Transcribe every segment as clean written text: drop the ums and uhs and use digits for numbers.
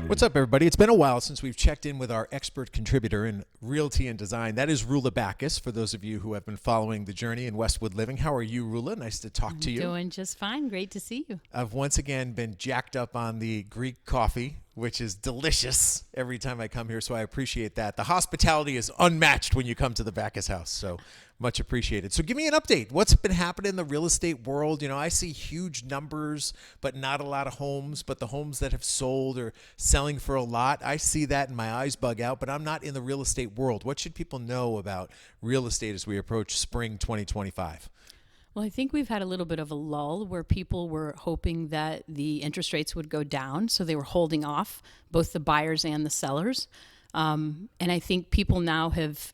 What's up, everybody? It's been a while since we've checked in with our expert contributor in Realty and Design. That is Roula Bakis, for those of you who have been following the journey in Westwood living. How are you, Roula? Nice to talk to you. Doing just fine. Great to see you. I've once again been jacked up on the Greek coffee, which is delicious every time I come here, so I appreciate that. The hospitality is unmatched when you come to the Bakis house, so much appreciated. So give me an update. What's been happening in the real estate world? You know, I see huge numbers, but not a lot of homes. But the homes that have sold are selling for a lot. I see that and my eyes bug out, but I'm not in the real estate world. What should people know about real estate as we approach spring 2025? Well, I think we've had a little bit of a lull where people were hoping that the interest rates would go down. So they were holding off, both the buyers and the sellers. And I think people now have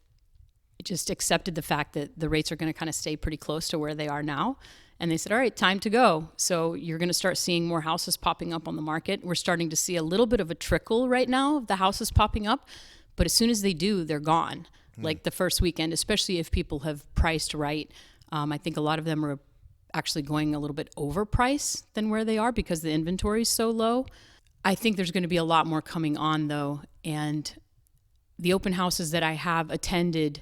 just accepted the fact that the rates are going to kind of stay pretty close to where they are now. And they said, all right, time to go. So you're going to start seeing more houses popping up on the market. We're starting to see a little bit of a trickle right now of the houses popping up. But as soon as they do, they're gone. Like the first weekend, especially if people have priced right. I think a lot of them are actually going a little bit overpriced than where they are because the inventory is so low. I think there's going to be a lot more coming on, though. And the open houses that I have attended,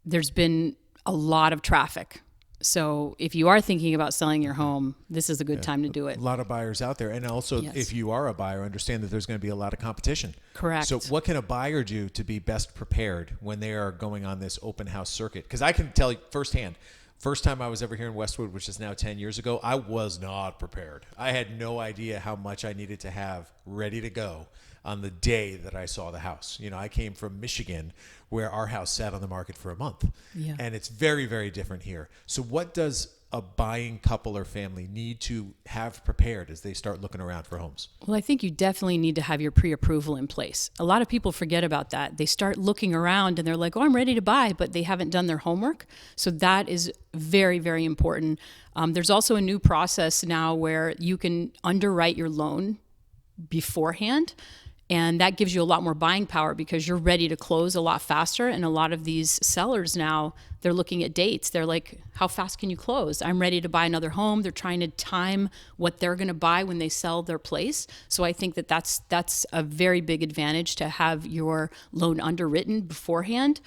there's been a lot of traffic. So if you are thinking about selling your home, this is a good time to do it. A lot of buyers out there. And also, Yes. if you are a buyer, understand that there's going to be a lot of competition. Correct. So what can a buyer do to be best prepared when they are going on this open house circuit? Because I can tell you firsthand, first time I was ever here in Westwood, which is now 10 years ago, I was not prepared. I had no idea how much I needed to have ready to go on the day that I saw the house. You know, I came from Michigan, where our house sat on the market for a month. Yeah. And it's very, very different here. So what does a buying couple or family need to have prepared as they start looking around for homes? Well, I think you definitely need to have your pre-approval in place. A lot of people forget about that. They start looking around and they're like, oh, I'm ready to buy, but they haven't done their homework. So that is very, very important. There's also a new process now where you can underwrite your loan beforehand. And that gives you a lot more buying power because you're ready to close a lot faster. And a lot of these sellers now, they're looking at dates. They're like, how fast can you close? I'm ready to buy another home. They're trying to time what they're going to buy when they sell their place. So I think that that's a very big advantage to have your loan underwritten beforehand.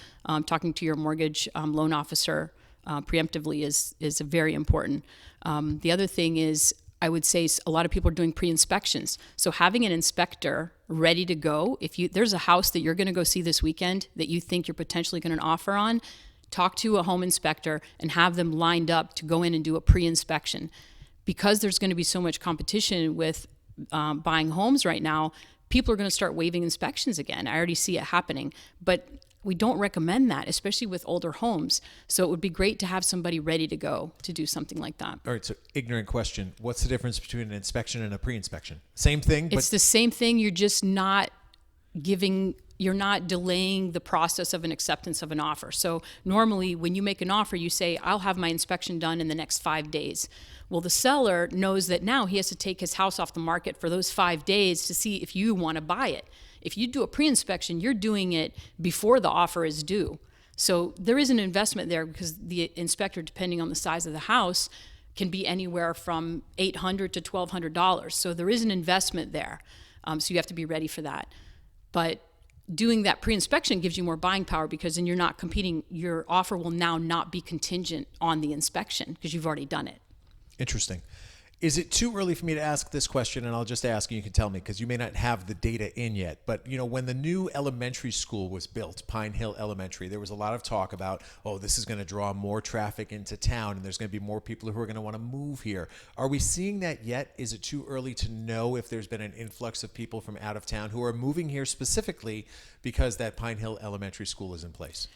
Talking to your mortgage loan officer preemptively is very important. The other thing is, I would say a lot of people are doing pre-inspections. So having an inspector ready to go, if there's a house that you're going to go see this weekend that you think you're potentially going to offer on, talk to a home inspector and have them lined up to go in and do a pre-inspection. Because there's going to be so much competition with buying homes right now, people are going to start waiving inspections again. I already see it happening. But we don't recommend that, especially with older homes. So it would be great to have somebody ready to go to do something like that. All right, so ignorant question. What's the difference between an inspection and a pre-inspection? Same thing? It's the same thing. You're just not you're not delaying the process of an acceptance of an offer. So normally when you make an offer, you say, I'll have my inspection done in the next 5 days. Well, the seller knows that now he has to take his house off the market for those 5 days to see if you want to buy it. If you do a pre-inspection, you're doing it before the offer is due. So there is an investment there because the inspector, depending on the size of the house, can be anywhere from $800 to $1,200. So there is an investment there. So you have to be ready for that. But doing that pre-inspection gives you more buying power because then you're not competing. Your offer will now not be contingent on the inspection because you've already done it. Interesting. Is it too early for me to ask this question? And I'll just ask and you can tell me because you may not have the data in yet. But, you know, when the new elementary school was built, Pine Hill Elementary, there was a lot of talk about, oh, this is going to draw more traffic into town and there's going to be more people who are going to want to move here. Are we seeing that yet? Is it too early to know if there's been an influx of people from out of town who are moving here specifically because that Pine Hill Elementary School is in place?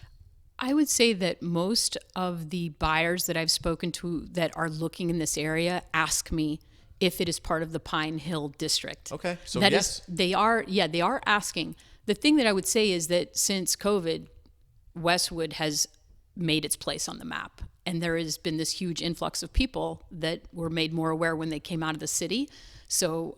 I would say that most of the buyers that I've spoken to that are looking in this area ask me if it is part of the Pine Hill district. Okay, so that yes. They are asking. The thing that I would say is that since COVID, Westwood has made its place on the map. And there has been this huge influx of people that were made more aware when they came out of the city. So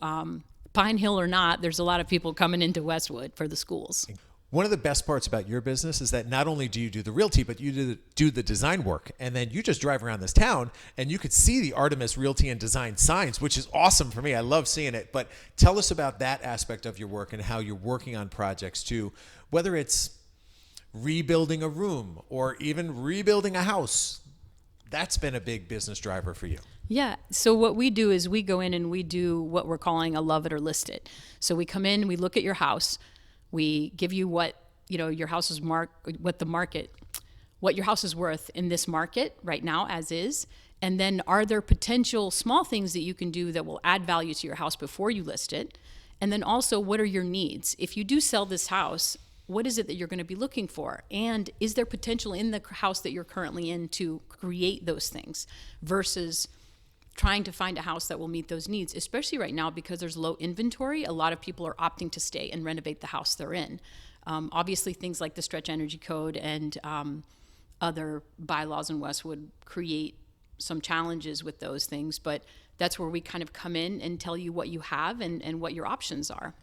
Pine Hill or not, there's a lot of people coming into Westwood for the schools. One of the best parts about your business is that not only do you do the realty, but you do the design work. And then you just drive around this town and you could see the Artemis Realty and Design signs, which is awesome for me. I love seeing it. But tell us about that aspect of your work and how you're working on projects too, whether it's rebuilding a room or even rebuilding a house. That's been a big business driver for you. Yeah. So what we do is we go in and we do what we're calling a love it or list it. So we come in, we look at your house, we give you what, your house is what your house is worth in this market right now as is. And then are there potential small things that you can do that will add value to your house before you list it? And then also, what are your needs? If you do sell this house, what is it that you're going to be looking for? And is there potential in the house that you're currently in to create those things versus trying to find a house that will meet those needs, especially right now because there's low inventory. A lot of people are opting to stay and renovate the house they're in. Obviously, things like the stretch energy code and other bylaws in Westwood create some challenges with those things, but that's where we kind of come in and tell you what you have and what your options are.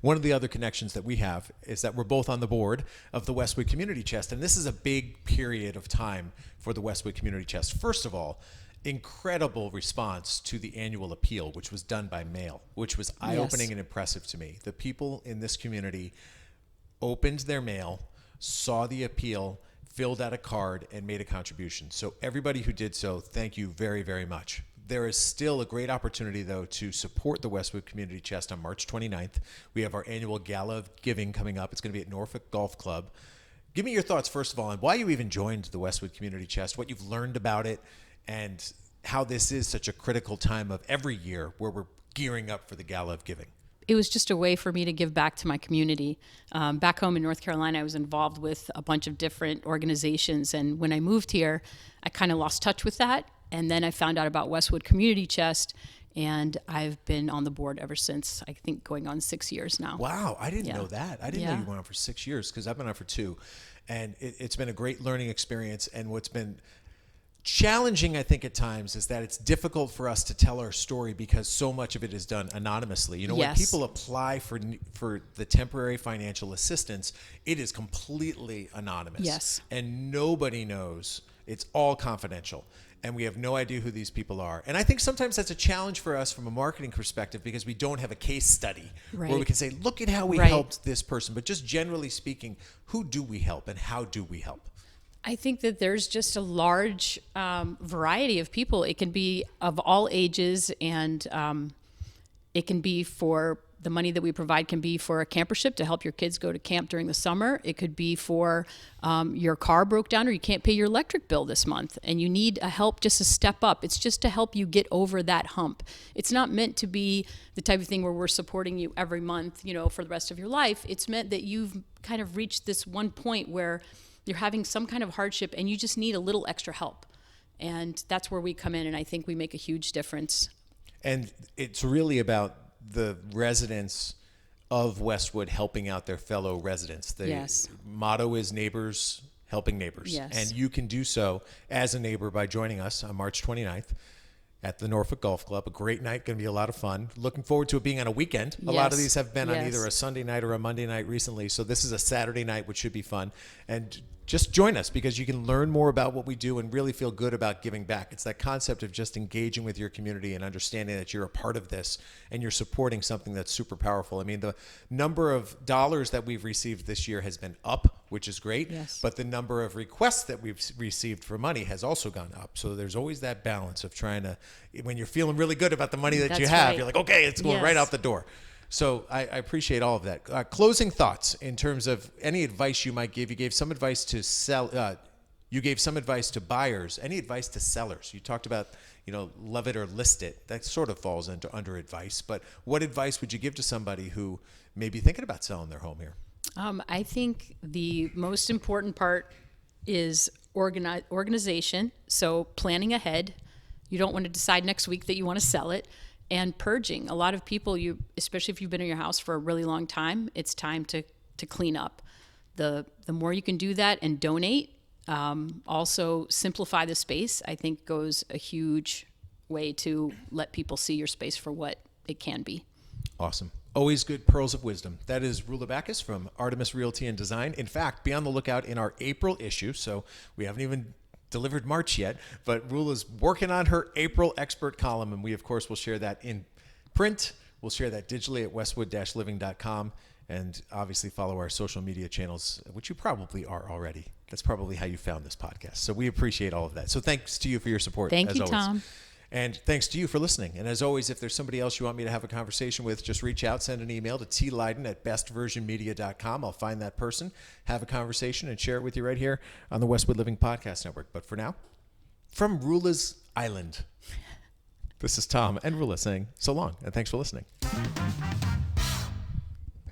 One of the other connections that we have is that we're both on the board of the Westwood Community Chest, and this is a big period of time for the Westwood Community Chest. First of all, incredible response to the annual appeal, which was done by mail, which was eye-opening and impressive to me. The people in this community opened their mail, saw the appeal, filled out a card, and made a contribution. So everybody who did so, thank you very, very much. There is still a great opportunity, though, to support the Westwood Community Chest on March 29th. We have our annual Gala of Giving coming up. It's going to be at Norfolk Golf Club. Give me your thoughts, first of all, on why you even joined the Westwood Community Chest, what you've learned about it, and how this is such a critical time of every year where we're gearing up for the Gala of Giving. It was just a way for me to give back to my community. Back home in North Carolina, I was involved with a bunch of different organizations. And when I moved here, I kind of lost touch with that. And then I found out about Westwood Community Chest, and I've been on the board ever since, I think going on 6 years now. Wow, I didn't know that. I didn't know you went on for 6 years because I've been on for 2. And it's been a great learning experience. And what's been challenging, I think, at times is that it's difficult for us to tell our story because so much of it is done anonymously. When people apply for the temporary financial assistance, it is completely anonymous. Yes. And nobody knows. It's all confidential. And we have no idea who these people are. And I think sometimes that's a challenge for us from a marketing perspective because we don't have a case study where we can say, look at how we helped this person. But just generally speaking, who do we help and how do we help? I think that there's just a large variety of people. It can be of all ages, and it can be for the money that we provide can be for a campership to help your kids go to camp during the summer. It could be for your car broke down or you can't pay your electric bill this month and you need a help just to step up. It's just to help you get over that hump. It's not meant to be the type of thing where we're supporting you every month, for the rest of your life. It's meant that you've kind of reached this one point where you're having some kind of hardship and you just need a little extra help. And that's where we come in, and I think we make a huge difference. And it's really about the residents of Westwood helping out their fellow residents. The motto is neighbors helping neighbors. Yes. And you can do so as a neighbor by joining us on March 29th at the Norfolk Golf Club. A great night, going to be a lot of fun. Looking forward to it being on a weekend. A lot of these have been on either a Sunday night or a Monday night recently. So this is a Saturday night, which should be fun. And just join us because you can learn more about what we do and really feel good about giving back. It's that concept of just engaging with your community and understanding that you're a part of this and you're supporting something that's super powerful. I mean, the number of dollars that we've received this year has been up, which is great. Yes. But the number of requests that we've received for money has also gone up. So there's always that balance of trying to, when you're feeling really good about the money that you have, you're like, okay, it's going right out the door. So I appreciate all of that. Closing thoughts in terms of any advice you might give. You gave some advice to you gave some advice to buyers. Any advice to sellers? You talked about, love it or list it. That sort of falls under advice. But what advice would you give to somebody who may be thinking about selling their home here? I think the most important part is organization. So planning ahead. You don't want to decide next week that you want to sell it. And purging. A lot of people, especially if you've been in your house for a really long time, it's time to clean up. The more you can do that and donate, also simplify the space, I think goes a huge way to let people see your space for what it can be. Awesome. Always good pearls of wisdom. That is Roula Bakis from Artemis Realty and Design. In fact, be on the lookout in our April issue. So we haven't even delivered March yet, but Roula's working on her April expert column, and we, of course, will share that in print. We'll share that digitally at westwood-living.com, and obviously follow our social media channels, which you probably are already. That's probably how you found this podcast. So we appreciate all of that. So thanks to you for your support. Thank as you, always. Tom. And thanks to you for listening. And as always, if there's somebody else you want me to have a conversation with, just reach out, send an email to tleyden@bestversionmedia.com. I'll find that person, have a conversation, and share it with you right here on the Westwood Living Podcast Network. But for now, from Roula's Island, this is Tom and Roula saying so long, and thanks for listening.